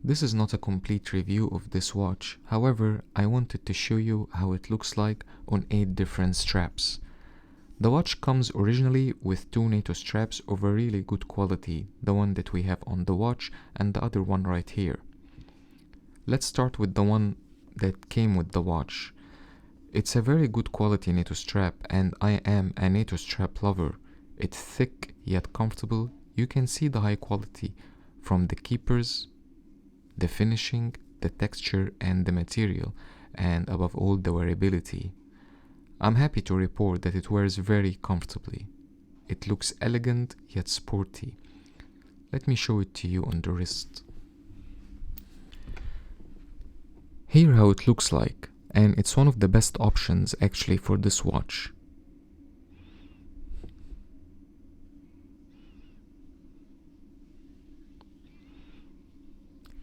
This is not a complete review of this watch, however, I wanted to show you how it looks like on 8 different straps. The watch comes originally with 2 NATO straps of a really good quality, the one that we have on the watch and the other one right here. Let's start with the one that came with the watch. It's a very good quality NATO strap and I am a NATO strap lover. It's thick yet comfortable. You can see the high quality from the keepers, the finishing, the texture and the material, and above all the wearability. I'm happy to report that it wears very comfortably. It looks elegant yet sporty. Let me show it to you on the wrist. Here how it looks like, and it's one of the best options actually for this watch.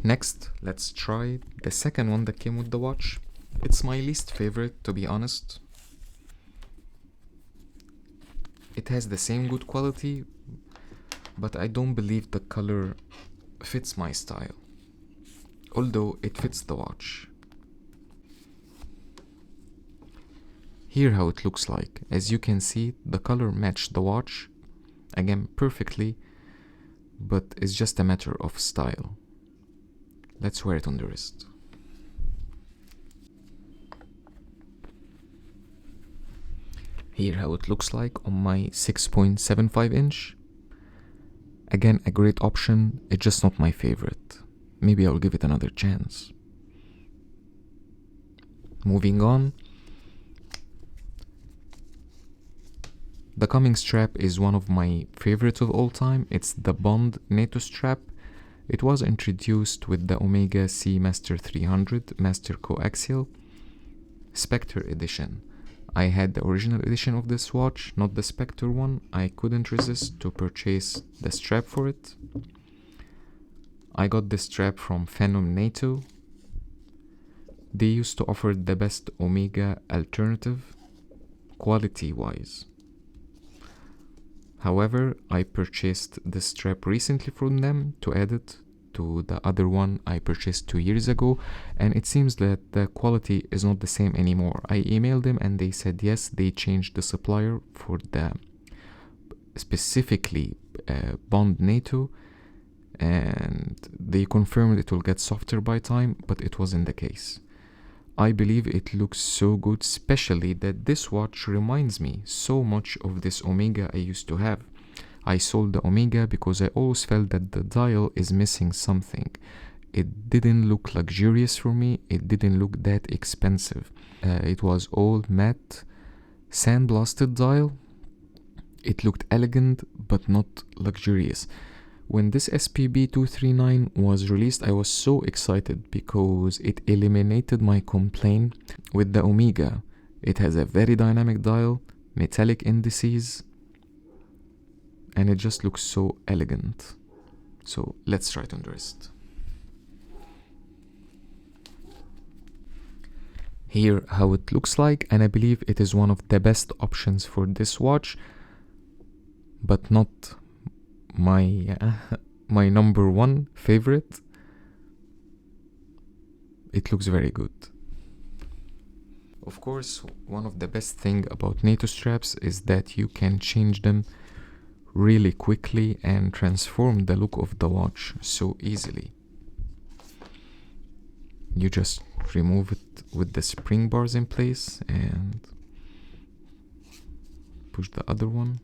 Next, let's try the second one that came with the watch. It's my least favorite, to be honest. It has the same good quality, but I don't believe the color fits my style, although it fits the watch. Here how it looks like. As you can see, the color matched the watch, again perfectly, but it's just a matter of style. Let's wear it on the wrist. Here how it looks like on my 6.75 inch. Again, a great option, it's just not my favorite. Maybe I'll give it another chance. Moving on. The coming strap is one of my favorites of all time. It's the Bond NATO strap. It was introduced with the Omega C Master 300 Master Coaxial Spectre Edition. I had the original edition of this watch, not the Spectre one. I couldn't resist to purchase the strap for it. I got this strap from Phenom NATO. They used to offer the best Omega alternative, quality-wise. However, I purchased this strap recently from them to add it to the other one I purchased 2 years ago, and it seems that the quality is not the same anymore. I emailed them and they said yes, they changed the supplier for the specifically Bond NATO, and they confirmed it will get softer by time, but it wasn't the case. I believe it looks so good, especially that this watch reminds me so much of this Omega I used to have. I sold the Omega because I always felt that the dial is missing something. It didn't look luxurious for me, it didn't look that expensive. It was all matte, sandblasted dial. It looked elegant but not luxurious. When this SPB239 was released, I was so excited because it eliminated my complaint with the Omega. It has a very dynamic dial, metallic indices, and it just looks so elegant. So let's try it on the wrist. Here how it looks like, and I believe it is one of the best options for this watch, but not my my number one favorite. It looks very good. Of course, one of the best thing about NATO straps is that you can change them really quickly and transform the look of the watch so easily. You just remove it with the spring bars in place and push the other one.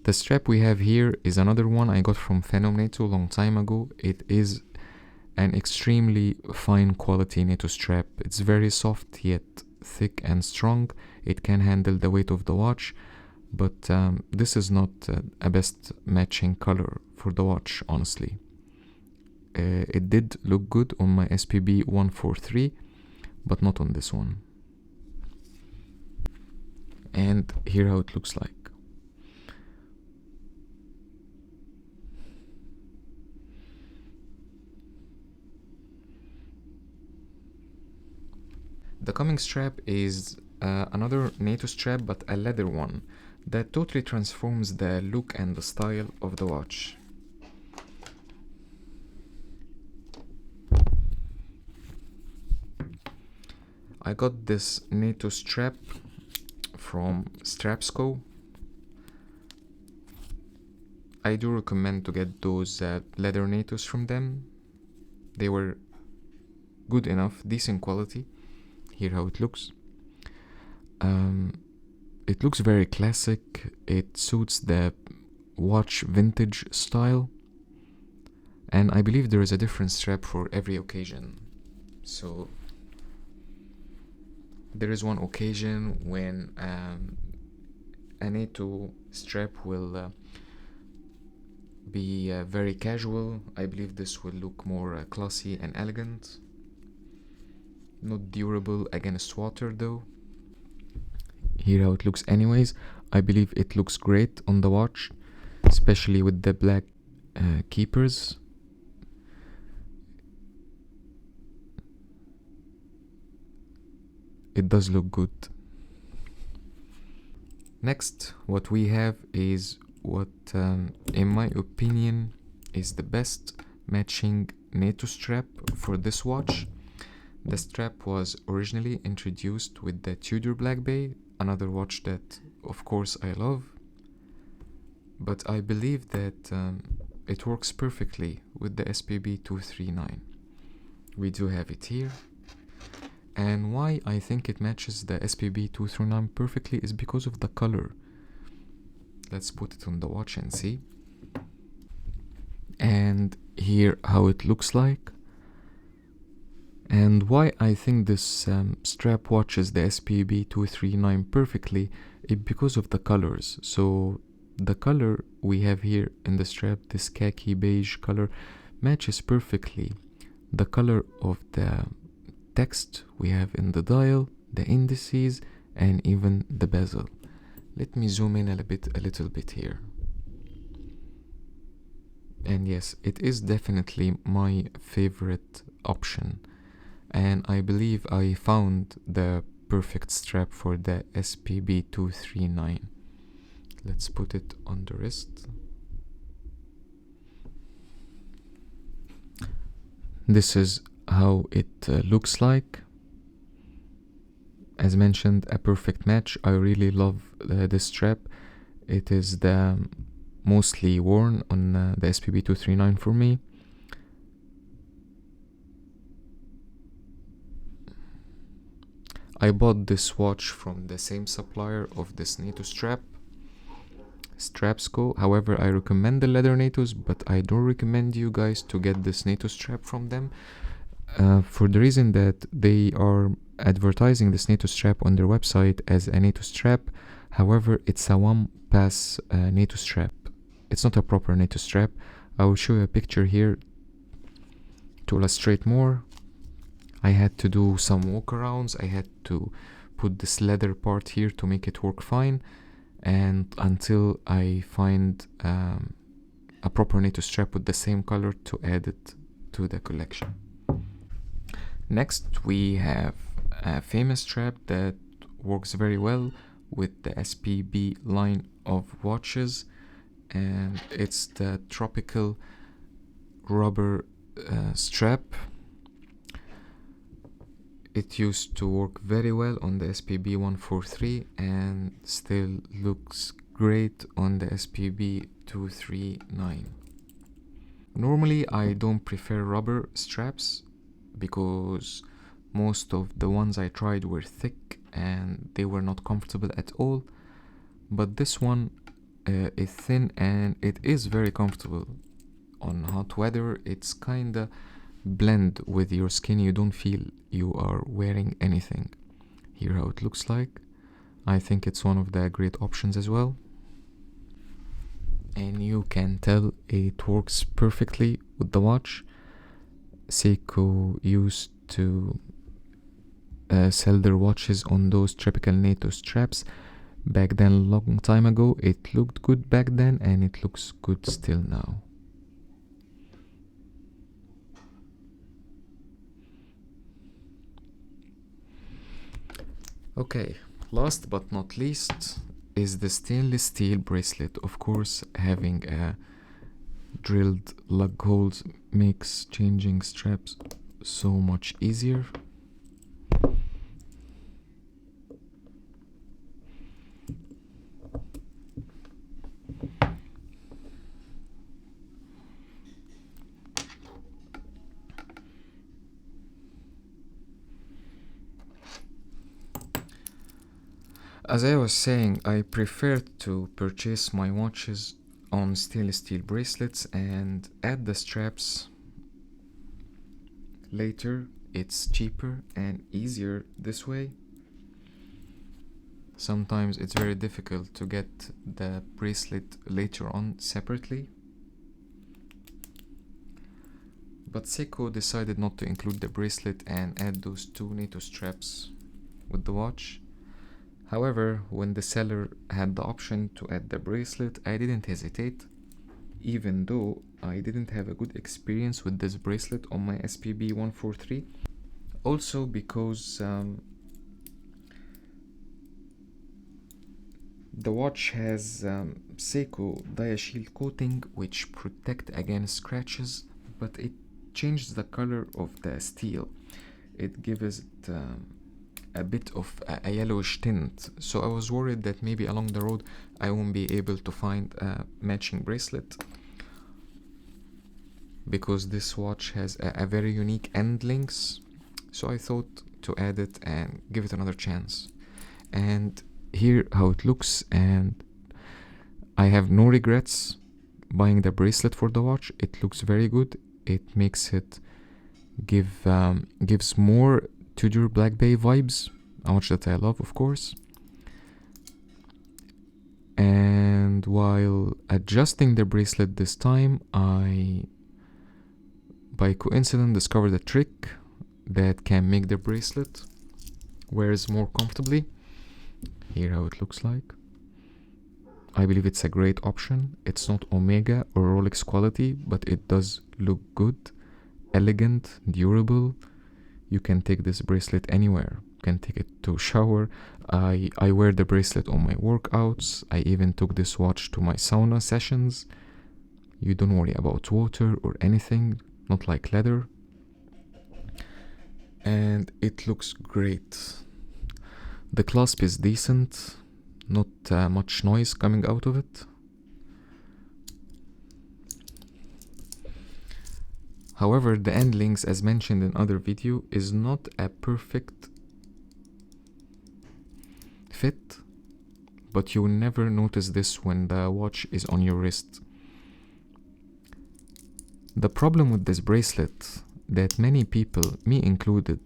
The strap we have here is another one I got from Phenom NATO a long time ago. It is an extremely fine quality NATO strap. It's very soft yet thick and strong. It can handle the weight of the watch, but this is not a best matching color for the watch, honestly. It did look good on my SPB143, but not on this one. And here how it looks like. The coming strap is another NATO strap, but a leather one that totally transforms the look and the style of the watch. I got this NATO strap from StrapsCo. I do recommend to get those leather NATOs from them. They were good enough, decent quality. Here how it looks. It looks very classic. It suits the watch vintage style, and I believe there is a different strap for every occasion. So there is one occasion when a NATO strap will be very casual. I believe this will look more classy and elegant. Not durable against water though. Here how it looks anyways. I believe it looks great on the watch, especially with the black keepers. It does look good. Next, what we have is what, in my opinion, is the best matching NATO strap for this watch. The strap was originally introduced with the Tudor Black Bay, another watch that of course I love, but I believe that it works perfectly with the SPB239. We do have it here, and why I think it matches the SPB239 perfectly is because of the color. Let's put it on the watch and see. And here how it looks like. And why I think this strap watches the SPB239 perfectly is because of the colors. So the color we have here in the strap, this khaki beige color, matches perfectly the color of the text we have in the dial, the indices, and even the bezel. Let me zoom in a little bit here. And yes, it is definitely my favorite option. And I believe I found the perfect strap for the SPB239. Let's put it on the wrist. This is how it looks like. As mentioned, a perfect match. I really love this strap. It is the mostly worn on the SPB239 for me. I bought this watch from the same supplier of this NATO strap, StrapsCo. However, I recommend the leather NATOs, but I don't recommend you guys to get this NATO strap from them, for the reason that they are advertising this NATO strap on their website as a NATO strap. However, it's a one-pass NATO strap. It's not a proper NATO strap. I will show you a picture here to illustrate more. I had to do some walkarounds. I had to put this leather part here to make it work fine, and until I find a proper NATO strap with the same color to add it to the collection. Next, we have a famous strap that works very well with the SPB line of watches, and it's the tropical rubber strap. It used to work very well on the SPB143 and still looks great on the SPB239. Normally I don't prefer rubber straps because most of the ones I tried were thick and they were not comfortable at all, but this one is thin and it is very comfortable. On hot weather it's kinda blend with your skin. You don't feel you are wearing anything. Here how it looks like. I think it's one of the great options as well, and you can tell it works perfectly with the watch. SEIKO used to sell their watches on those tropical NATO straps back then, a long time ago. It looked good back then and it looks good still now. Okay, last but not least is the stainless steel bracelet. Of course, having a drilled lug holes makes changing straps so much easier. As I was saying, I prefer to purchase my watches on stainless steel bracelets and add the straps later. It's cheaper and easier this way. Sometimes it's very difficult to get the bracelet later on separately. But SEIKO decided not to include the bracelet and add those two NATO straps with the watch. However, when the seller had the option to add the bracelet, I didn't hesitate, even though I didn't have a good experience with this bracelet on my SPB143. Also because the watch has SEIKO DiaShield coating which protect against scratches, but it changed the color of the steel. It gives it a bit of a yellowish tint, so I was worried that maybe along the road I won't be able to find a matching bracelet, because this watch has a very unique end links. So I thought to add it and give it another chance. And here how it looks, and I have no regrets buying the bracelet for the watch. It looks very good. It makes it gives more Tudor Black Bay vibes, a watch that I love, of course. And while adjusting the bracelet this time, I by coincidence discovered a trick that can make the bracelet wears more comfortably. Here how it looks like. I believe it's a great option. It's not Omega or Rolex quality, but it does look good, elegant, durable. You can take this bracelet anywhere. You can take it to shower. I wear the bracelet on my workouts. I even took this watch to my sauna sessions. You don't worry about water or anything, not like leather. And it looks great. The clasp is decent, not much noise coming out of it. However, the end links, as mentioned in other video, is not a perfect fit, but you will never notice this when the watch is on your wrist. The problem with this bracelet that many people, me included,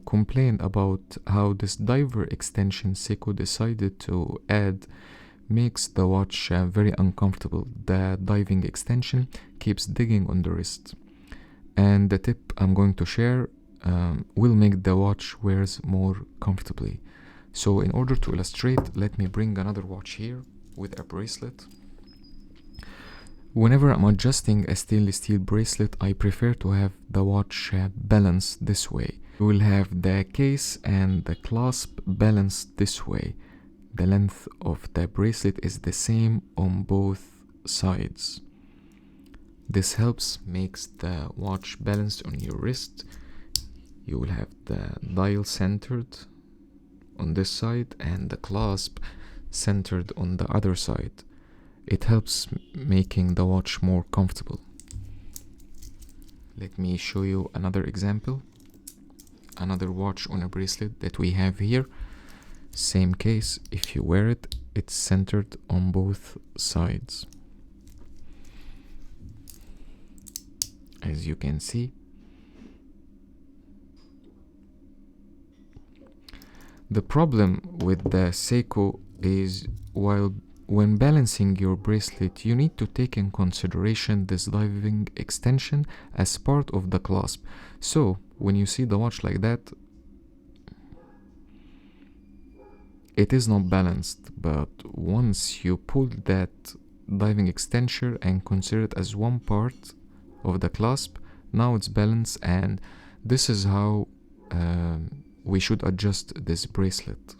complained about how this diver extension SEIKO decided to add makes the watch very uncomfortable. The diving extension keeps digging on the wrist. And the tip I'm going to share will make the watch wears more comfortably. So in order to illustrate, let me bring another watch here with a bracelet. Whenever I'm adjusting a stainless steel bracelet, I prefer to have the watch balanced this way. You will have the case and the clasp balanced this way. The length of the bracelet is the same on both sides. This helps makes the watch balanced on your wrist. You will have the dial centered on this side and the clasp centered on the other side. It helps making the watch more comfortable. Let me show you another example. Another watch on a bracelet that we have here. Same case, if you wear it, it's centered on both sides. As you can see. The problem with the SEIKO is when balancing your bracelet, you need to take in consideration this diving extension as part of the clasp. So when you see the watch like that, it is not balanced, but once you pull that diving extension and consider it as one part of the clasp, now it's balanced, and this is how we should adjust this bracelet.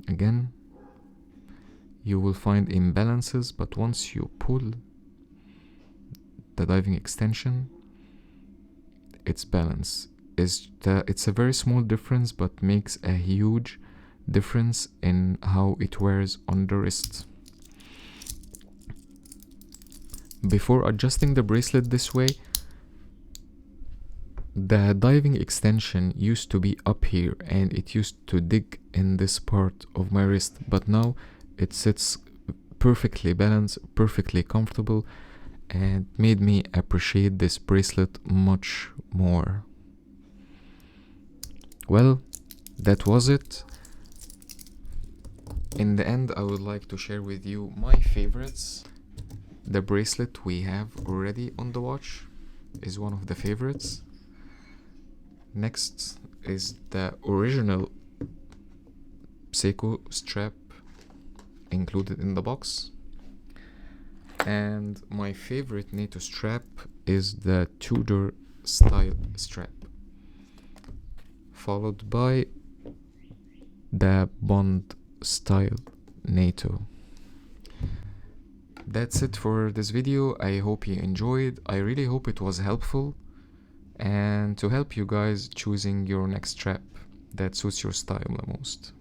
Again, you will find imbalances, but once you pull the diving extension, it's balanced. It's a very small difference, but makes a huge difference in how it wears on the wrist. Before adjusting the bracelet this way, The diving extension used to be up here and it used to dig in this part of my wrist, but now it sits perfectly balanced, perfectly comfortable, and made me appreciate this bracelet much more. Well, that was it. In the end, I would like to share with you my favorites. The bracelet we have already on the watch is one of the favorites. Next is the original SEIKO strap included in the box. And my favorite NATO strap is the Tudor style strap, followed by the Bond style NATO. That's it for this video. I hope you enjoyed. I really hope it was helpful and to help you guys choosing your next strap that suits your style the most.